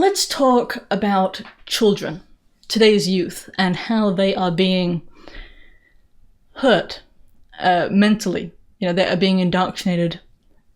let's talk about children, today's youth, and how they are being hurt mentally. You know, they are being indoctrinated,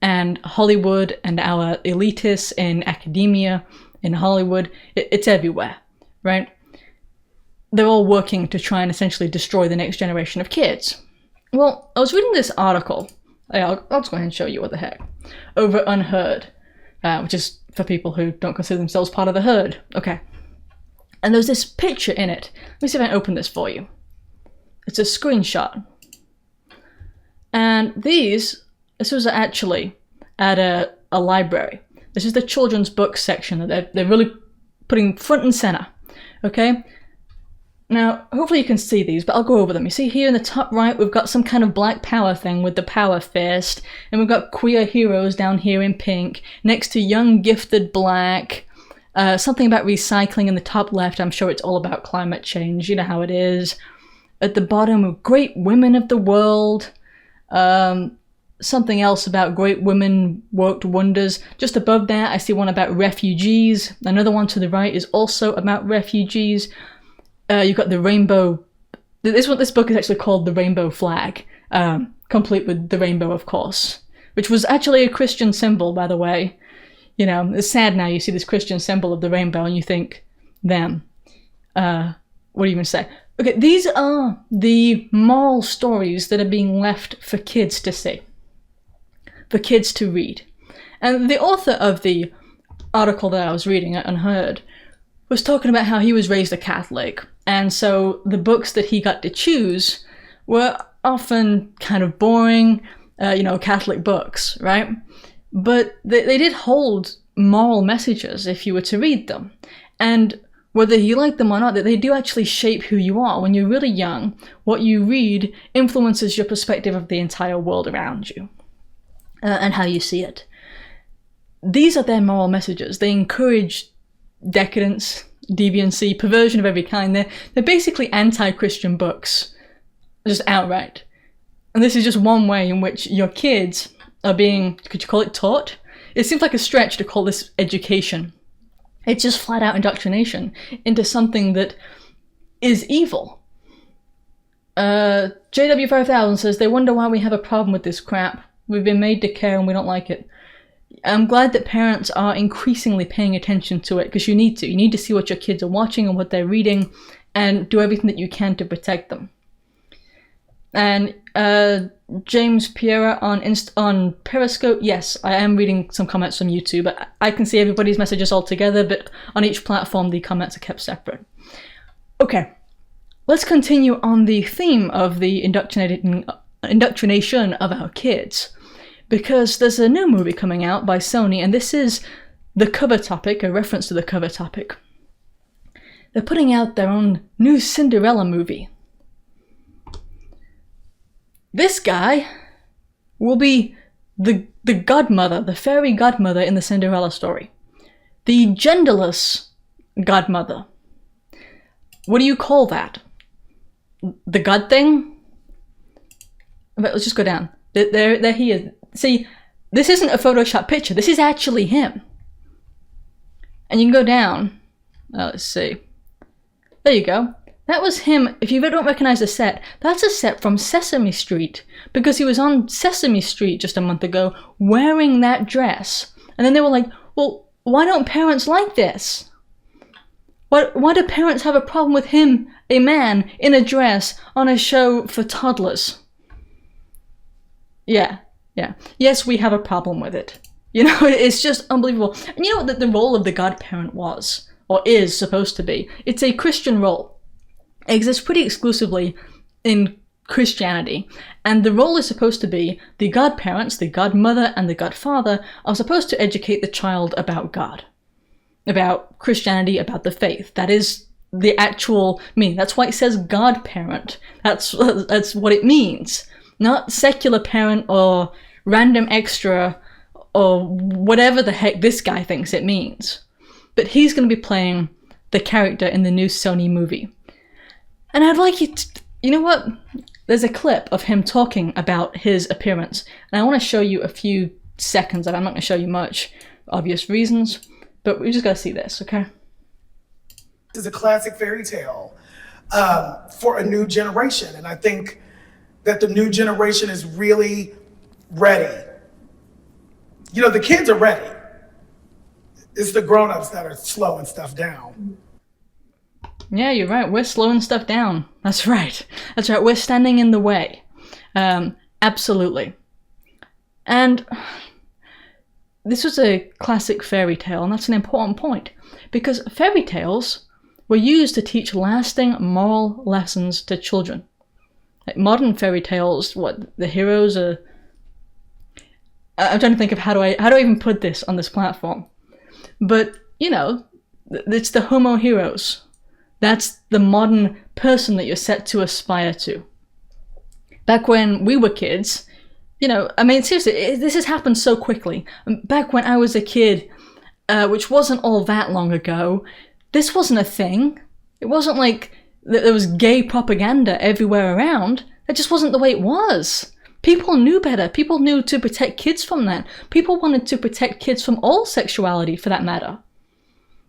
and Hollywood and our elitists in academia, in Hollywood, it's everywhere, right? They're all working to try and essentially destroy the next generation of kids. Well, I was reading this article. I'll just go ahead and show you what the heck. Over Unheard, which is for people who don't consider themselves part of the herd. Okay. And there's this picture in it. Let me see if I can open this for you. It's a screenshot. And this was actually at a library. This is the children's book section that they're really putting front and center. Okay? Now, hopefully you can see these, but I'll go over them. You see here in the top right, we've got some kind of black power thing with the power fist, and we've got queer heroes down here in pink, next to young gifted black, something about recycling in the top left. I'm sure it's all about climate change, you know how it is. At the bottom, great women of the world, something else about great women worked wonders. Just above that, I see one about refugees. Another one to the right is also about refugees. You've got the rainbow. This book is actually called The Rainbow Flag, complete with the rainbow, of course, which was actually a Christian symbol, by the way. You know, it's sad now you see this Christian symbol of the rainbow and you think, them. What do you even say? Okay, these are the moral stories that are being left for kids to see, for kids to read. And the author of the article that I was reading at Unheard was talking about how he was raised a Catholic, and so the books that he got to choose were often kind of boring, Catholic books, right? But they did hold moral messages if you were to read them. And whether you like them or not, that they do actually shape who you are. When you're really young, what you read influences your perspective of the entire world around you, and how you see it. These are their moral messages. They encourage decadence, deviancy, perversion of every kind. They're basically anti-Christian books, just outright. And this is just one way in which your kids are being, could you call it taught? It seems like a stretch to call this education. It's just flat out indoctrination into something that is evil. JW5000 says, they wonder why we have a problem with this crap. We've been made to care and we don't like it. I'm glad that parents are increasingly paying attention to it, because you need to. You need to see what your kids are watching and what they're reading, and do everything that you can to protect them. And James Piera on Periscope, yes, I am reading some comments from YouTube. I can see everybody's messages all together, but on each platform the comments are kept separate. Okay, let's continue on the theme of the indoctrination of our kids. Because there's a new movie coming out by Sony, and this is the cover topic, a reference to the cover topic. They're putting out their own new Cinderella movie. This guy will be the godmother, the fairy godmother in the Cinderella story. The genderless godmother. What do you call that? The god thing? But let's just go down. There he is. See, this isn't a Photoshop picture. This is actually him. And you can go down. Let's see. There you go. That was him. If you don't recognize the set, that's a set from Sesame Street, because he was on Sesame Street just a month ago wearing that dress. And then they were like, well, why don't parents like this? Why do parents have a problem with him, a man, in a dress on a show for toddlers? Yeah. Yes, we have a problem with it. You know, it's just unbelievable. And you know what the role of the godparent was, or is supposed to be? It's a Christian role. It exists pretty exclusively in Christianity. And the role is supposed to be the godparents, the godmother, and the godfather are supposed to educate the child about God, about Christianity, about the faith. That is the actual meaning. That's why it says godparent. That's what it means. Not secular parent or random extra or whatever the heck this guy thinks it means. But he's going to be playing the character in the new Sony movie. And I'd like you to, you know what? There's a clip of him talking about his appearance. And I want to show you a few seconds of it. I'm not going to show you much, for obvious reasons. But we just gotta see this, okay? It's a classic fairy tale for a new generation. And I think that the new generation is really ready. You know, the kids are ready. It's the grown-ups that are slowing stuff down. Yeah, you're right. We're slowing stuff down. That's right. That's right. We're standing in the way. Absolutely. And this was a classic fairy tale, and that's an important point, because fairy tales were used to teach lasting moral lessons to children. Like modern fairy tales, what the heroes are. I'm trying to think of how do I even put this on this platform. But you know, it's the homo heroes. That's the modern person that you're set to aspire to. Back when we were kids, you know, I mean, seriously, this has happened so quickly. Back when I was a kid, which wasn't all that long ago, this wasn't a thing. It wasn't like there was gay propaganda everywhere around. That just wasn't the way it was. People knew better. People knew to protect kids from that. People wanted to protect kids from all sexuality, for that matter.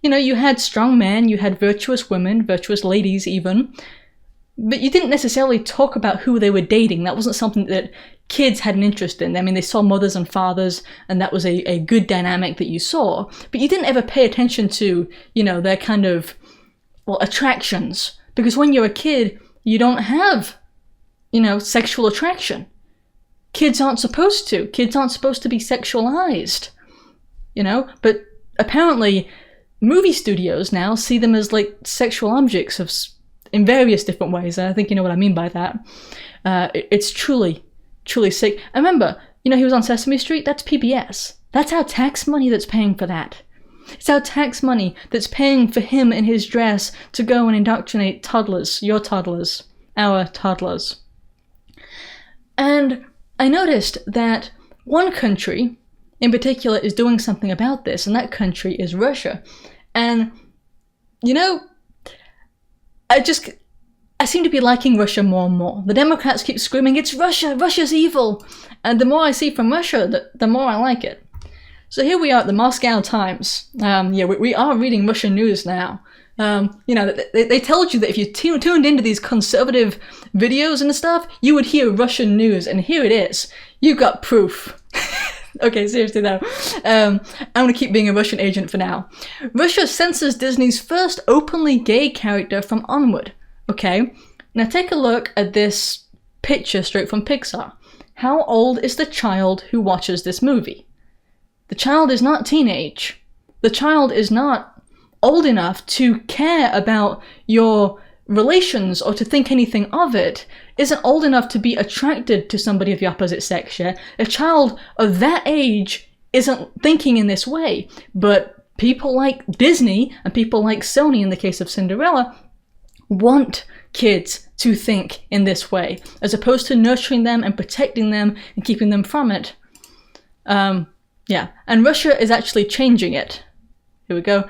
You know, you had strong men, you had virtuous women, virtuous ladies even, but you didn't necessarily talk about who they were dating. That wasn't something that kids had an interest in. I mean, they saw mothers and fathers, and that was a good dynamic that you saw, but you didn't ever pay attention to, you know, their kind of, well, attractions. Because when you're a kid, you don't have, you know, sexual attraction. Kids aren't supposed to. Kids aren't supposed to be sexualized, you know? But apparently, movie studios now see them as like sexual objects in various different ways. I think you know what I mean by that. It's truly sick. I remember, you know, he was on Sesame Street. That's PBS. That's our tax money that's paying for that. It's our tax money that's paying for him in his dress to go and indoctrinate toddlers, your toddlers, our toddlers. And I noticed that one country in particular is doing something about this, and that country is Russia. And, you know, I seem to be liking Russia more and more. The Democrats keep screaming, it's Russia, Russia's evil. And the more I see from Russia, the more I like it. So here we are at the Moscow Times. We are reading Russian news now. You know, they told you that if you tuned into these conservative videos and stuff, you would hear Russian news, and here it is. You got proof. Okay, seriously though. I'm gonna keep being a Russian agent for now. Russia censors Disney's first openly gay character from Onward. Okay, now take a look at this picture straight from Pixar. How old is the child who watches this movie? The child is not teenage. The child is not old enough to care about your relations or to think anything of it, isn't old enough to be attracted to somebody of the opposite sex. Yeah? A child of that age isn't thinking in this way, but people like Disney and people like Sony, in the case of Cinderella, want kids to think in this way, as opposed to nurturing them and protecting them and keeping them from it. Yeah, and Russia is actually changing it. Here we go.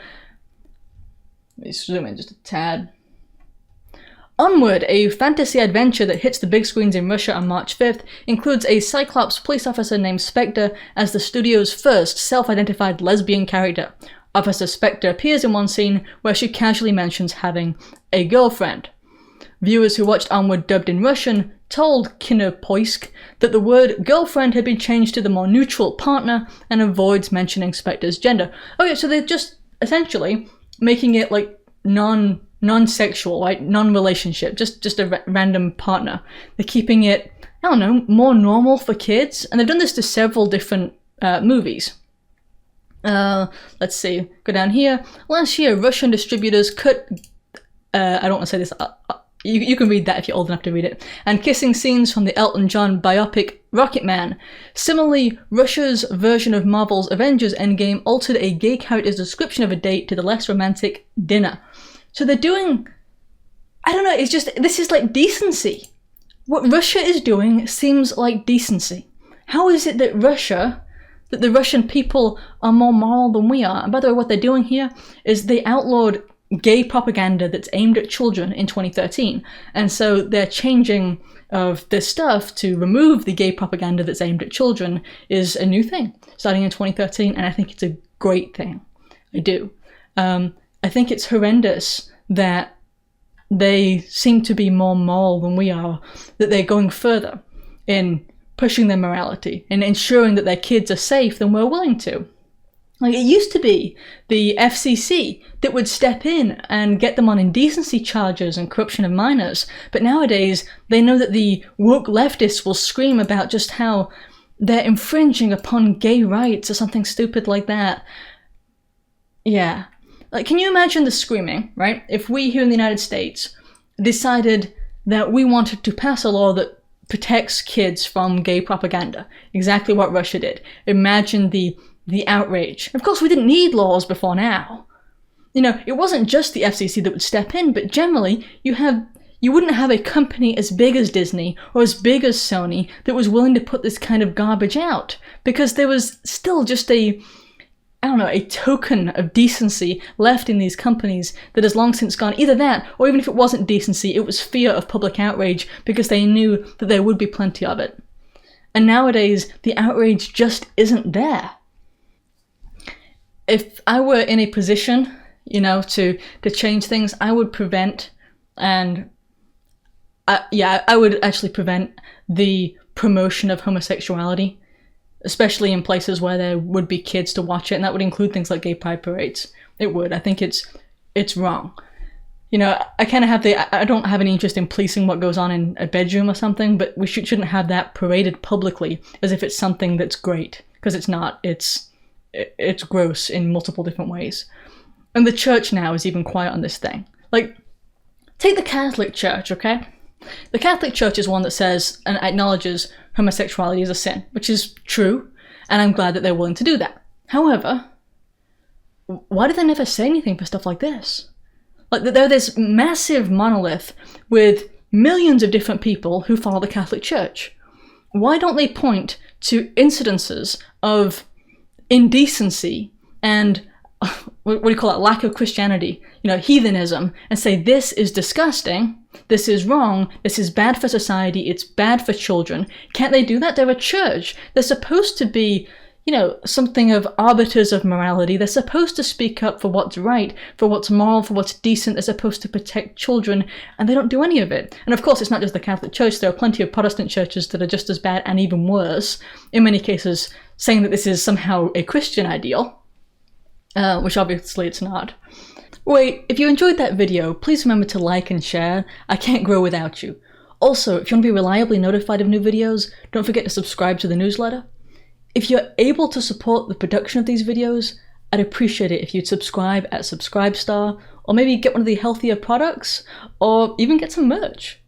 Let me zoom in just a tad. Onward, a fantasy adventure that hits the big screens in Russia on March 5th, includes a Cyclops police officer named Spectre as the studio's first self-identified lesbian character. Officer Spectre appears in one scene where she casually mentions having a girlfriend. Viewers who watched Onward dubbed in Russian told Kinopoisk that the word girlfriend had been changed to the more neutral partner and avoids mentioning Spectre's gender. Okay, so they're just essentially making it like non-sexual, right? Non-relationship, just a random partner. They're keeping it, I don't know, more normal for kids, and they've done this to several different movies. Let's see, go down here. Last year, Russian distributors cut, I don't want to say this, you can read that if you're old enough to read it, and kissing scenes from the Elton John biopic Rocketman. Similarly, Russia's version of Marvel's Avengers Endgame altered a gay character's description of a date to the less romantic dinner. So they're doing, I don't know, it's just, this is like decency. What Russia is doing seems like decency. How is it that the Russian people are more moral than we are? And by the way, what they're doing here is they outlawed gay propaganda that's aimed at children in 2013. And so they're changing of this stuff to remove the gay propaganda that's aimed at children is a new thing starting in 2013. And I think it's a great thing. I do. I think it's horrendous that they seem to be more moral than we are, that they're going further in pushing their morality and ensuring that their kids are safe than we're willing to. Like, it used to be the FCC that would step in and get them on indecency charges and corruption of minors, but nowadays they know that the woke leftists will scream about just how they're infringing upon gay rights or something stupid like that. Yeah. Like, can you imagine the screaming, right? If we here in the United States decided that we wanted to pass a law that protects kids from gay propaganda, exactly what Russia did. Imagine the outrage. Of course, we didn't need laws before now. You know, it wasn't just the FCC that would step in, but generally, you wouldn't have a company as big as Disney or as big as Sony that was willing to put this kind of garbage out, because there was still just a token of decency left in these companies that has long since gone. Either that, or even if it wasn't decency, it was fear of public outrage because they knew that there would be plenty of it. And nowadays, the outrage just isn't there. If I were in a position, to change things, I would prevent, I would actually prevent the promotion of homosexuality, especially in places where there would be kids to watch it, and that would include things like gay pride parades. It would. I think it's wrong. I don't have any interest in policing what goes on in a bedroom or something, but we shouldn't have that paraded publicly as if it's something that's great, because it's not. It's gross in multiple different ways. And the church now is even quiet on this thing. Like, take the Catholic Church, okay? The Catholic Church is one that says and acknowledges homosexuality is a sin, which is true, and I'm glad that they're willing to do that. However, why do they never say anything for stuff like this? Like, they're this massive monolith with millions of different people who follow the Catholic Church. Why don't they point to incidences of indecency and what do you call it, lack of Christianity, heathenism, and say this is disgusting, this is wrong, this is bad for society, it's bad for children? Can't they do that? They're a church. They're supposed to be, something of arbiters of morality. They're supposed to speak up for what's right, for what's moral, for what's decent. They're supposed to protect children, and they don't do any of it. And of course, it's not just the Catholic Church. There are plenty of Protestant churches that are just as bad and even worse, in many cases saying that this is somehow a Christian ideal, which obviously it's not. Wait, if you enjoyed that video, please remember to like and share. I can't grow without you. Also, if you want to be reliably notified of new videos, don't forget to subscribe to the newsletter. If you're able to support the production of these videos, I'd appreciate it if you'd subscribe at Subscribestar, or maybe get one of the healthier products, or even get some merch.